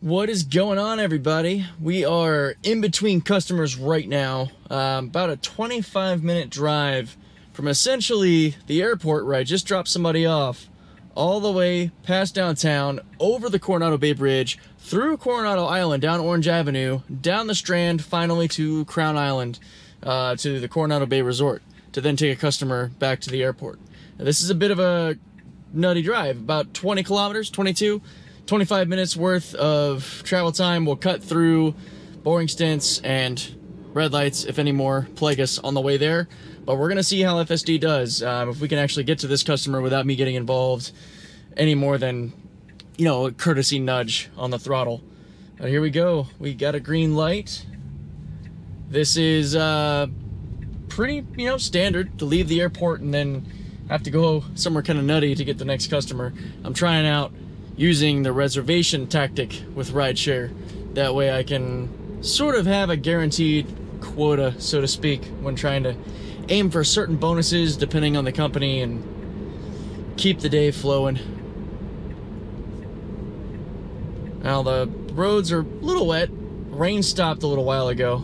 What is going on, everybody? We are in between customers right now. About a 25-minute drive from essentially the airport where I just dropped somebody off, all the way past downtown, over the Coronado Bay Bridge, through Coronado Island, down Orange Avenue, down the Strand, finally to Crown Island, to the Coronado Bay Resort, to then take a customer back to the airport. Now, this is a bit of a nutty drive, about 20 kilometers, 25 minutes worth of travel time. We'll cut through boring stints and red lights, if any more plague us on the way there. But we're going to see how FSD does, if we can actually get to this customer without me getting involved any more than, you know, a courtesy nudge on the throttle. But here we go. We got a green light. This is pretty, standard to leave the airport and then have to go somewhere kind of nutty to get the next customer. I'm trying out using the reservation tactic with Rideshare. That way I can sort of have a guaranteed quota, so to speak, when trying to aim for certain bonuses depending on the company and keep the day flowing. Now the roads are a little wet. Rain stopped a little while ago.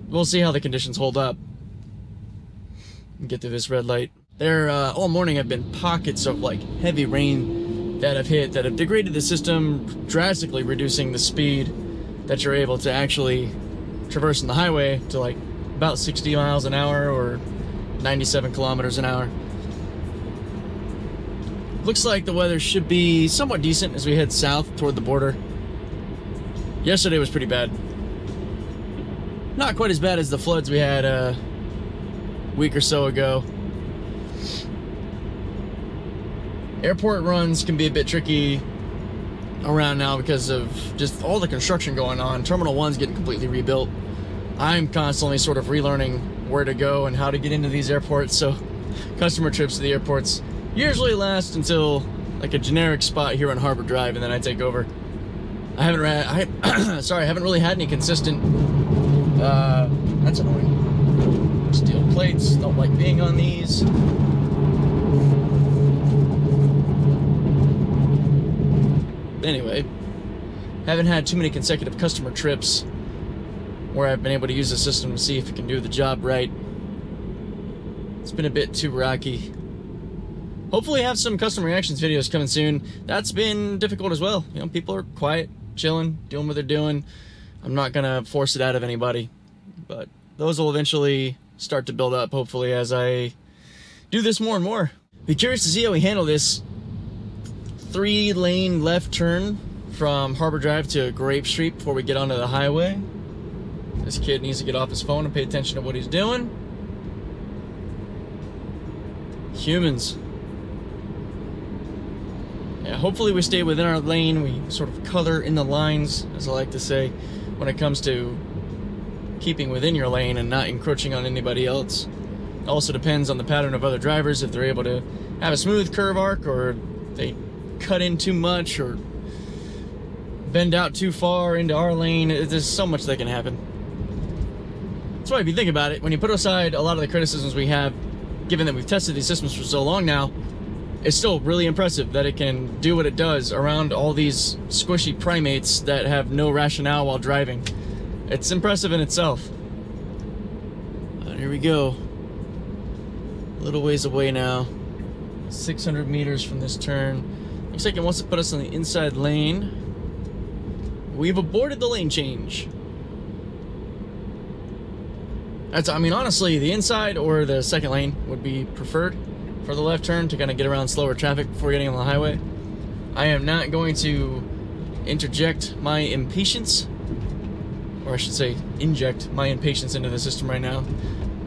We'll see how the conditions hold up. Get to this red light. There, all morning have been pockets of like heavy rain that have hit, that have degraded the system, drastically reducing the speed that you're able to actually traverse on the highway to like about 60 miles an hour or 97 kilometers an hour. Looks like the weather should be somewhat decent as we head south toward the border. Yesterday was pretty bad. Not quite as bad as the floods we had a week or so ago. Airport runs can be a bit tricky around now because of just all the construction going on. Terminal 1's getting completely rebuilt. I'm constantly sort of relearning where to go and how to get into these airports, so customer trips to the airports usually last until like a generic spot here on Harbor Drive, and then I take over. I haven't really had any consistent, that's annoying. Steel plates, don't like being on these. Anyway, haven't had too many consecutive customer trips where I've been able to use the system to see if it can do the job right. It's been a bit too rocky. Hopefully have some customer reactions videos coming soon. That's been difficult as well. People are quiet, chilling, doing what they're doing. I'm not gonna force it out of anybody, but those will eventually start to build up, hopefully, as I do this more and more. Be curious to see how we handle this 3-lane left turn from Harbor Drive to Grape Street before we get onto the highway. This kid needs to get off his phone and pay attention to what he's doing. Humans. Yeah, hopefully we stay within our lane. We sort of color in the lines, as I like to say, when it comes to keeping within your lane and not encroaching on anybody else. It also depends on the pattern of other drivers, if they're able to have a smooth curve arc, or they cut in too much or bend out too far into our lane. There's so much that can happen. That's why, if you think about it, when you put aside a lot of the criticisms we have, given that we've tested these systems for so long now, it's still really impressive that it can do what it does around all these squishy primates that have no rationale while driving. It's impressive in itself. Here we go. A little ways away now. 600 meters from this turn. Looks like it wants to put us on the inside lane. We've aborted the lane change. Honestly, the inside or the second lane would be preferred for the left turn to kind of get around slower traffic before getting on the highway. I am not going to interject my impatience, or I should say inject my impatience into the system right now.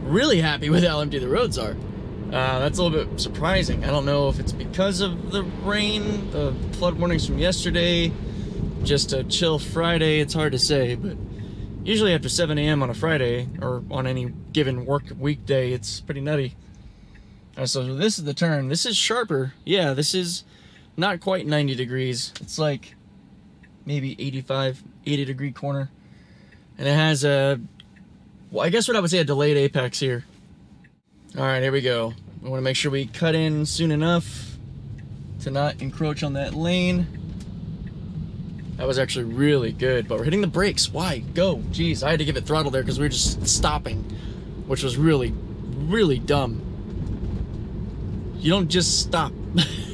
Really happy with how empty the roads are. That's a little bit surprising. I don't know if it's because of the rain, the flood warnings from yesterday, just a chill Friday. It's hard to say, but usually after 7 a.m. on a Friday, or on any given work weekday, it's pretty nutty. So this is the turn. This is sharper. Yeah, this is not quite 90 degrees. It's like maybe 80 degree corner. And it has a, well, I guess what I would say, a delayed apex here. All right, here we go. We want to make sure we cut in soon enough to not encroach on that lane. That was actually really good, but we're hitting the brakes. Why? Go. Jeez, I had to give it throttle there because we were just stopping, which was really, really dumb. You don't just stop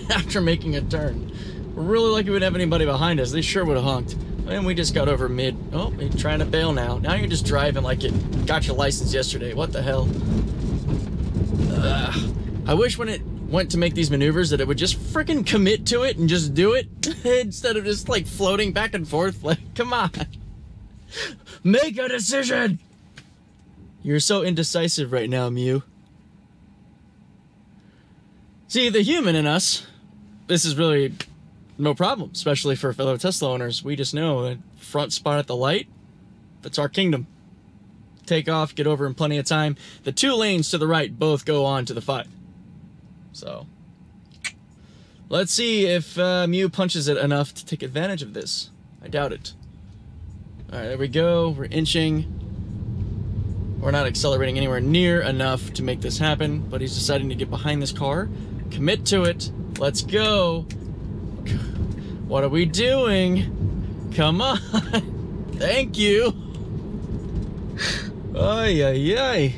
after making a turn. We're really lucky we didn't have anybody behind us. They sure would have honked. And we just got over mid. Oh, you're trying to bail now. Now you're just driving like you got your license yesterday. What the hell? I wish when it went to make these maneuvers that it would just freaking commit to it and just do it instead of just like floating back and forth. Like, come on. Make a decision. You're so indecisive right now, Mew. See, the human in us, this is really no problem, especially for fellow Tesla owners. We just know that front spot at the light, that's our kingdom. Take off, get over in plenty of time. The 2 lanes to the right both go on to the 5. So, let's see if Mew punches it enough to take advantage of this. I doubt it. Alright, there we go. We're inching. We're not accelerating anywhere near enough to make this happen, but he's deciding to get behind this car. Commit to it. Let's go. What are we doing? Come on. Thank you. Ay, ay, ay.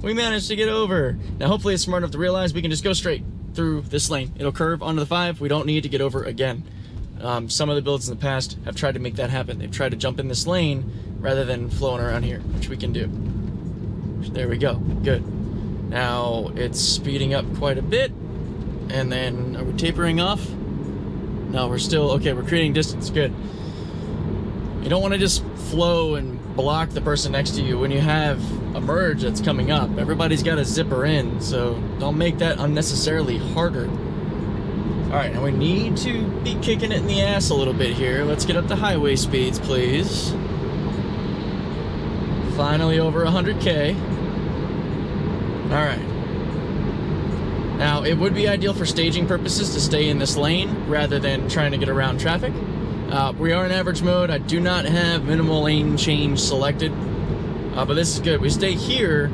We managed to get over. Now, hopefully it's smart enough to realize we can just go straight through this lane. It'll curve onto the 5. We don't need to get over again. Some of the builds in the past have tried to make that happen. They've tried to jump in this lane rather than flowing around here, which we can do. There we go. Good. Now, it's speeding up quite a bit. And then, are we tapering off? No, we're still, okay, we're creating distance. Good. You don't want to just flow and block the person next to you when you have a merge that's coming up. Everybody's got to zipper in, so don't make that unnecessarily harder. Alright, now we need to be kicking it in the ass a little bit here. Let's get up to highway speeds, please. Finally over 100K. Alright. Now, it would be ideal for staging purposes to stay in this lane rather than trying to get around traffic. We are in average mode. I do not have minimal lane change selected, but this is good. We stay here.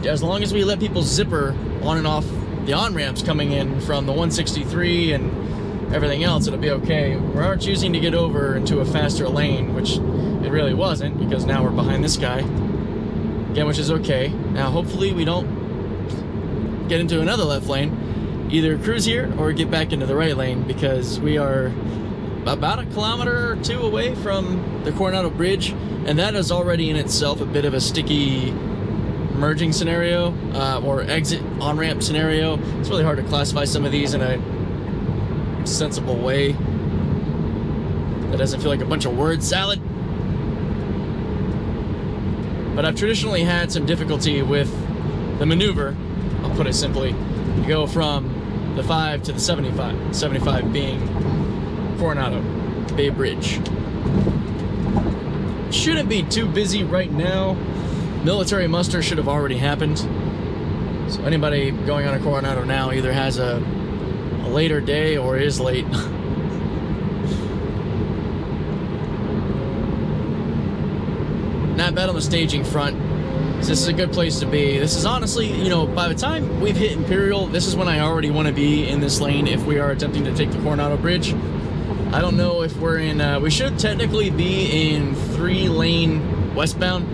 As long as we let people zipper on and off the on-ramps coming in from the 163 and everything else, it'll be okay. We are choosing to get over into a faster lane, which it really wasn't, because now we're behind this guy. Again, which is okay. Now, hopefully we don't get into another left lane. Either cruise here or get back into the right lane, because we are about 1 kilometer or 2 away from the Coronado Bridge, and that is already in itself a bit of a sticky merging scenario, or exit on-ramp scenario. It's really hard to classify some of these in a sensible way that doesn't feel like a bunch of word salad. But I've traditionally had some difficulty with the maneuver, I'll put it simply. You go from the 5 to the 75, 75 being Coronado Bay Bridge. Shouldn't be too busy right now. Military muster should have already happened. So anybody going on a Coronado now either has a later day or is late. Not bad on the staging front. This is a good place to be. This is honestly, you know, by the time we've hit Imperial, this is when I already want to be in this lane if we are attempting to take the Coronado Bridge. I don't know if we're in, we should technically be in 3-lane westbound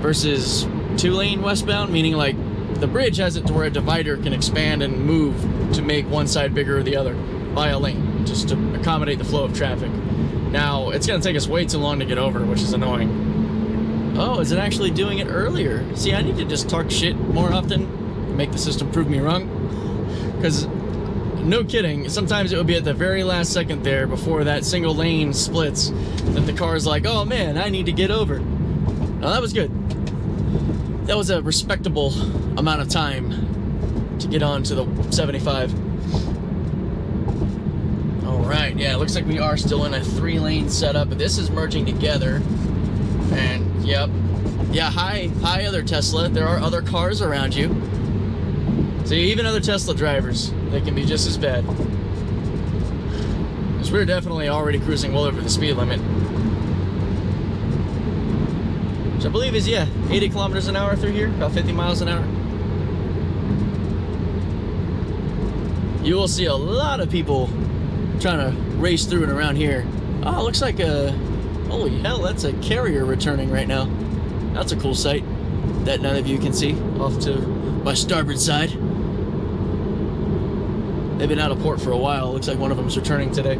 versus 2-lane westbound, meaning like the bridge has it to where a divider can expand and move to make one side bigger or the other by a lane, just to accommodate the flow of traffic. Now, it's going to take us way too long to get over, which is annoying. Oh, is it actually doing it earlier? See, I need to just talk shit more often, make the system prove me wrong, because no kidding, sometimes it would be at the very last second there before that single lane splits that the car's like, oh man, I need to get over. Now that was good. That was a respectable amount of time to get on to the 75. Alright, yeah, it looks like we are still in a 3-lane setup, but this is merging together. And, yep. Yeah, hi other Tesla. There are other cars around you. See, even other Tesla drivers, they can be just as bad. Because we're definitely already cruising well over the speed limit. Which I believe is, yeah, 80 kilometers an hour through here, about 50 miles an hour. You will see a lot of people trying to race through and around here. Oh, it looks like a... Holy hell, that's a carrier returning right now. That's a cool sight that none of you can see off to my starboard side. They've been out of port for a while. Looks like one of them's returning today.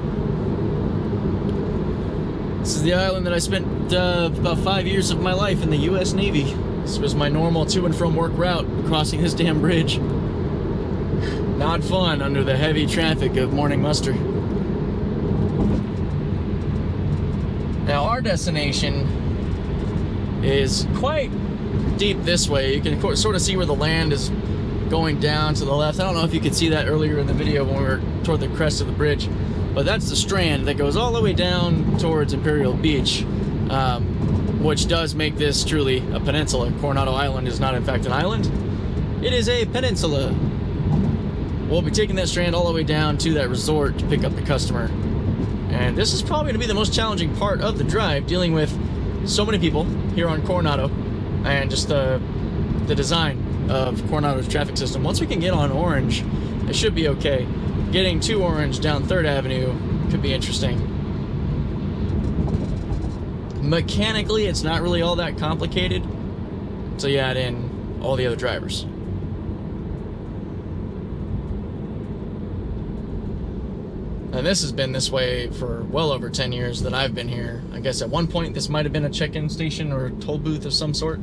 This is the island that I spent about 5 years of my life in the U.S. Navy. This was my normal to and from work route, crossing this damn bridge. Not fun under the heavy traffic of morning muster. Now our destination is quite deep this way. You can sort of see where the land is going down to the left. I don't know if you could see that earlier in the video when we were toward the crest of the bridge, but that's the strand that goes all the way down towards Imperial Beach, which does make this truly a peninsula. Coronado Island is not in fact an island. It is a peninsula. We'll be taking that strand all the way down to that resort to pick up the customer. And this is probably going to be the most challenging part of the drive, dealing with so many people here on Coronado and just the design of Coronado's traffic system. Once we can get on Orange, it should be okay. Getting to Orange down 3rd Avenue could be interesting. Mechanically, it's not really all that complicated, so you add in all the other drivers. And this has been this way for well over 10 years that I've been here. I guess at one point this might have been a check-in station or a toll booth of some sort.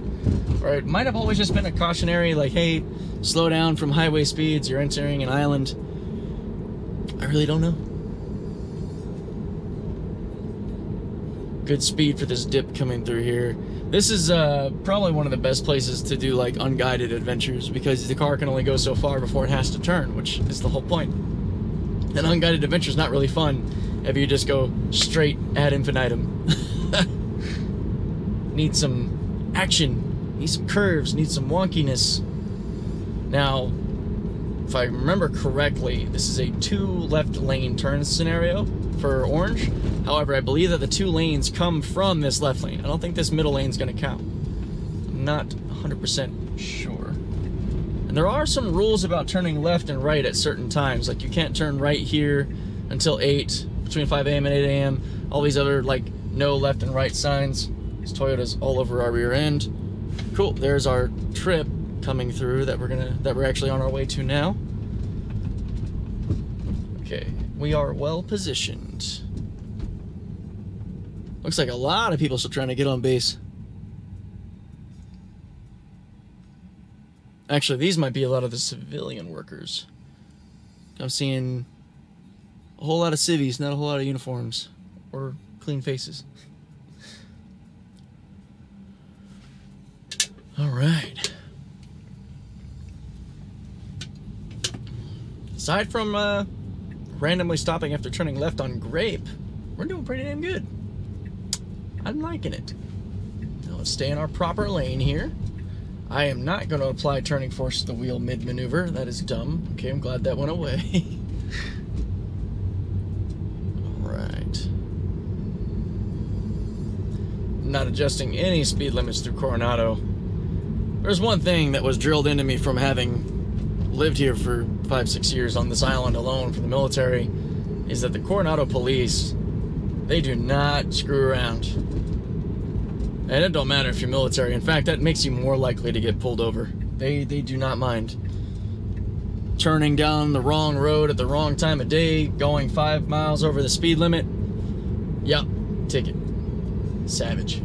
Or it might have always just been a cautionary, like, hey, slow down from highway speeds, you're entering an island. I really don't know. Good speed for this dip coming through here. This is probably one of the best places to do like unguided adventures, because the car can only go so far before it has to turn, which is the whole point. An unguided adventure is not really fun if you just go straight ad infinitum. Need some action, need some curves, need some wonkiness. Now, if I remember correctly, this is a 2 left lane turn scenario for Orange. However, I believe that the 2 lanes come from this left lane. I don't think this middle lane is going to count. I'm not 100% sure. And there are some rules about turning left and right at certain times. Like you can't turn right here until 8, between 5 a.m. and 8 a.m. All these other like no left and right signs. These Toyotas all over our rear end. Cool, there's our trip coming through that we're actually on our way to now. Okay, we are well positioned. Looks like a lot of people still trying to get on base. Actually, these might be a lot of the civilian workers. I'm seeing a whole lot of civvies, not a whole lot of uniforms or clean faces. All right. Aside from randomly stopping after turning left on Grape, we're doing pretty damn good. I'm liking it. Now let's stay in our proper lane here. I am not going to apply turning force to the wheel mid-maneuver. That is dumb. Okay, I'm glad that went away. Alright. Not adjusting any speed limits through Coronado. There's one thing that was drilled into me from having lived here for 5-6 years on this island alone for the military, is that the Coronado police, they do not screw around. And it don't matter if you're military. In fact, that makes you more likely to get pulled over. They do not mind. Turning down the wrong road at the wrong time of day, going 5 miles over the speed limit. Yup, ticket. Savage.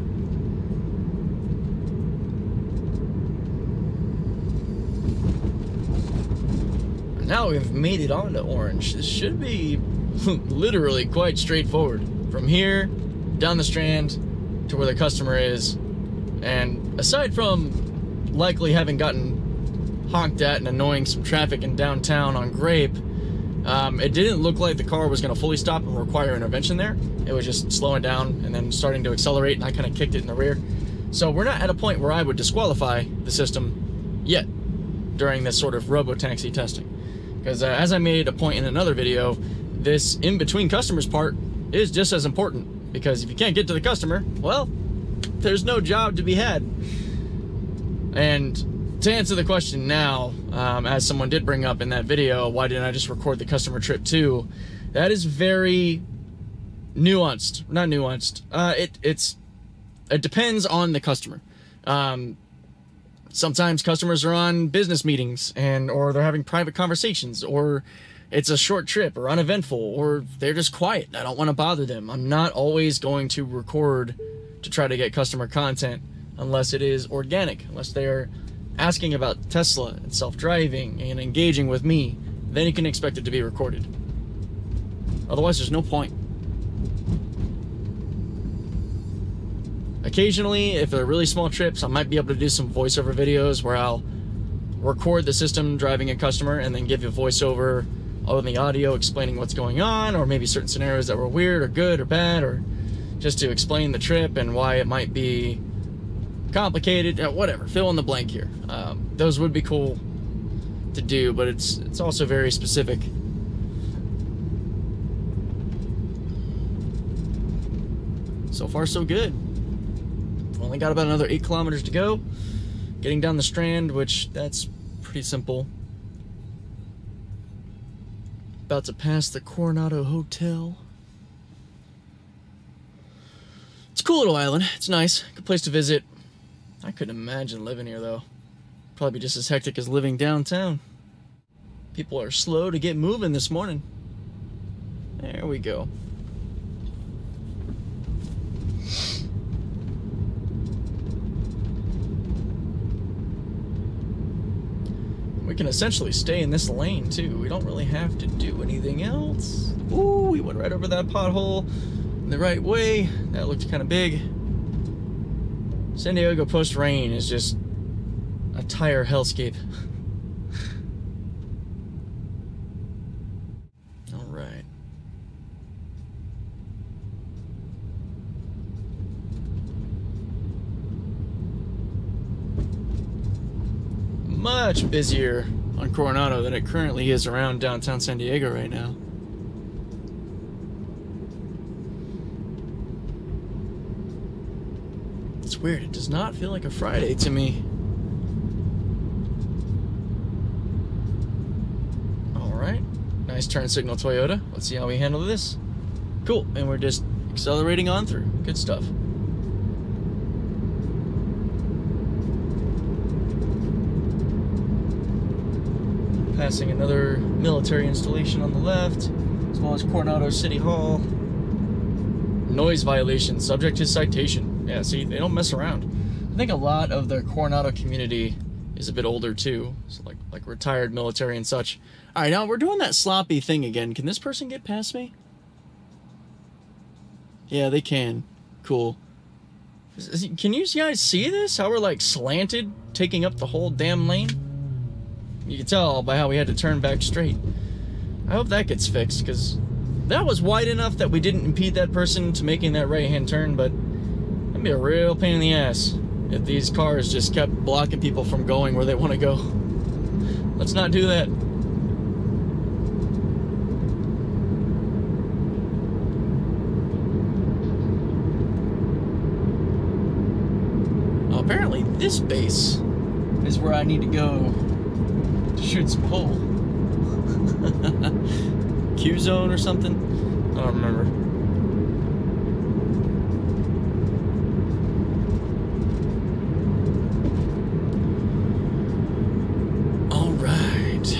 Now we've made it onto Orange. This should be literally quite straightforward. From here, down the strand, to where the customer is. And aside from likely having gotten honked at and annoying some traffic in downtown on Grape, it didn't look like the car was going to fully stop and require intervention there. It was just slowing down and then starting to accelerate, and I kind of kicked it in the rear. So we're not at a point where I would disqualify the system yet during this sort of RoboTaxi testing. Because as I made a point in another video, this in-between customers part is just as important. Because if you can't get to the customer, well, there's no job to be had. And to answer the question now, as someone did bring up in that video, why didn't I just record the customer trip too? That is very nuanced, not nuanced. It depends on the customer. Sometimes customers are on business meetings or they're having private conversations, or it's a short trip or uneventful, or they're just quiet. I don't want to bother them. I'm not always going to record to try to get customer content unless it is organic, unless they are asking about Tesla and self-driving and engaging with me. Then you can expect it to be recorded. Otherwise, there's no point. Occasionally, if they're really small trips, I might be able to do some voiceover videos where I'll record the system driving a customer and then give you a voiceover on the audio explaining what's going on, or maybe certain scenarios that were weird or good or bad, or just to explain the trip and why it might be complicated, whatever, fill in the blank here. Those would be cool to do, but it's also very specific. So far, so good. Only got about another 8 kilometers to go. Getting down the Strand, which that's pretty simple. About to pass the Coronado Hotel. It's a cool little island. It's nice. Good place to visit. I couldn't imagine living here, though. Probably be just as hectic as living downtown. People are slow to get moving this morning. There we go. We can essentially stay in this lane, too. We don't really have to do anything else. Ooh, we went right over that pothole in the right way. That looked kind of big. San Diego post-rain is just a tire hellscape. All right. Much busier on Coronado than it currently is around downtown San Diego right now. It's weird, it does not feel like a Friday to me. Alright, nice turn signal, Toyota. Let's see how we handle this. Cool, and we're just accelerating on through. Good stuff. Passing another military installation on the left, as well as Coronado City Hall. Noise violation, subject to citation. Yeah, see, they don't mess around. I think a lot of the Coronado community is a bit older too, so like retired military and such. All right, now we're doing that sloppy thing again. Can this person get past me? Yeah, they can. Cool. Can you guys see this? How we're like slanted, taking up the whole damn lane? You can tell by how we had to turn back straight. I hope that gets fixed, because that was wide enough that we didn't impede that person to making that right-hand turn, but that'd be a real pain in the ass if these cars just kept blocking people from going where they want to go. Let's not do that. Oh, apparently this base is where I need to go to shoot some pole. Q zone or something? I don't remember. All right.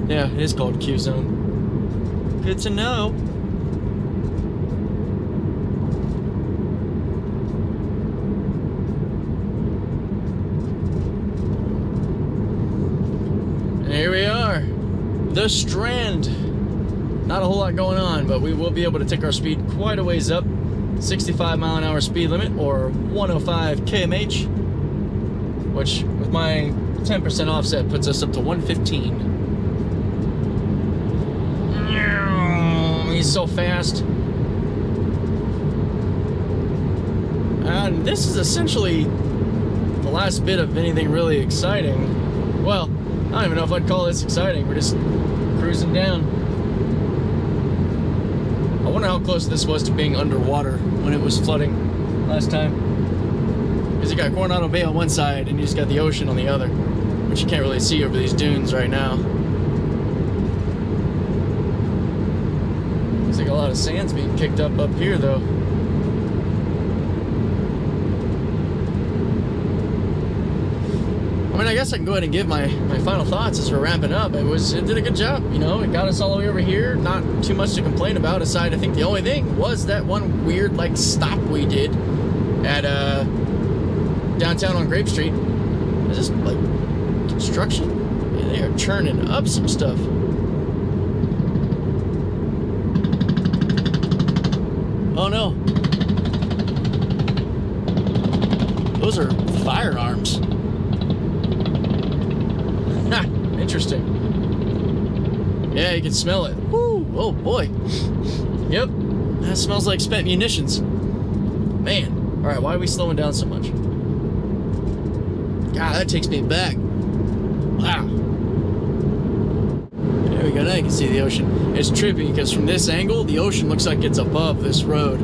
Yeah, it is called Q zone. Good to know. Here we are, the Strand. Not a whole lot going on, but we will be able to take our speed quite a ways up. 65 mile an hour speed limit, or 105 km/h, which with my 10% offset puts us up to 115. He's so fast. And this is essentially the last bit of anything really exciting. Well, I don't even know if I'd call this exciting. We're just cruising down. I wonder how close this was to being underwater when it was flooding last time. Because you got Coronado Bay on one side and you just got the ocean on the other, which you can't really see over these dunes right now. Looks like a a lot of sand's being kicked up here, though. I mean, I guess I can go ahead and give my final thoughts as we're wrapping up. It did a good job, you know. It got us all the way over here. Not too much to complain about, aside I think the only thing was that one weird, like, stop we did at downtown on Grape Street. Is this, like, construction? Yeah, they are churning up some stuff. Oh, no. Those are firearms. Interesting. Yeah, you can smell it. Woo! Oh boy. Yep. That smells like spent munitions. Man. Alright, why are we slowing down so much? God, that takes me back. Wow. There we go. Now you can see the ocean. It's trippy because from this angle, the ocean looks like it's above this road.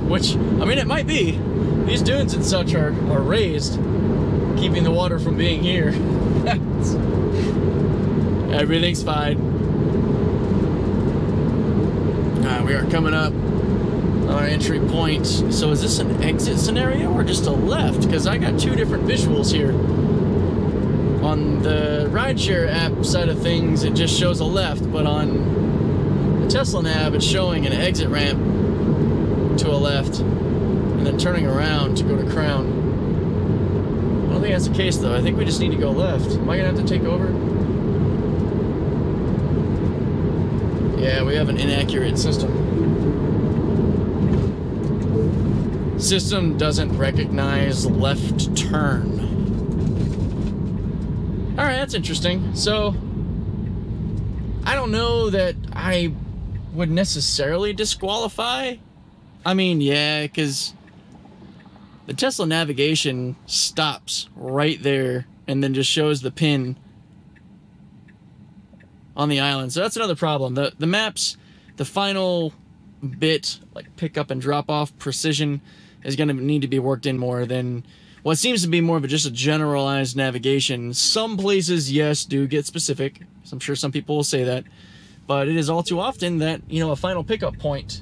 Which, I mean, it might be. These dunes and such are raised, keeping the water from being here. Everything's fine. Alright, we are coming up our entry point. So is this an exit scenario or just a left? Because I got two different visuals here. On the rideshare app side of things, it just shows a left, but on the Tesla nav, it's showing an exit ramp to a left, and then turning around to go to Crown. I don't think that's the case, though. I think we just need to go left. Am I going to have to take over? Yeah, we have an inaccurate system. System doesn't recognize left turn. Alright, that's interesting. So, I don't know that I would necessarily disqualify. I mean, yeah, because the Tesla navigation stops right there and then just shows the pin on the island. So that's another problem. The maps, the final bit, like pick up and drop off precision, is going to need to be worked in more than what seems to be more of just a generalized navigation. Some places, yes, do get specific. So I'm sure some people will say that. But it is all too often that, you know, a final pickup point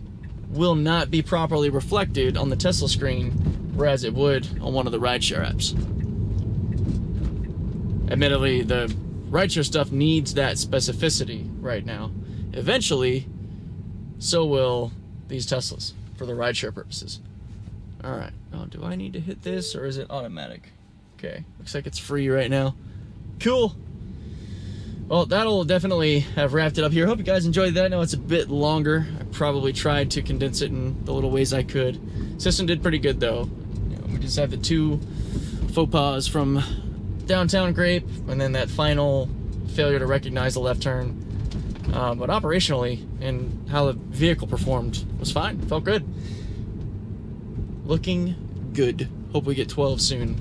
will not be properly reflected on the Tesla screen, whereas it would on one of the rideshare apps. Admittedly, the rideshare stuff needs that specificity right now. Eventually, so will these Teslas for the rideshare purposes. Alright, oh, do I need to hit this or is it automatic? Okay, looks like it's free right now. Cool. Well, that'll definitely have wrapped it up here. Hope you guys enjoyed that. I know it's a bit longer. I probably tried to condense it in the little ways I could. System did pretty good though. You know, we just have the two faux pas from downtown Grape and then that final failure to recognize the left turn. But operationally and how the vehicle performed was fine. Felt good. Looking good. Hope we get 12 soon.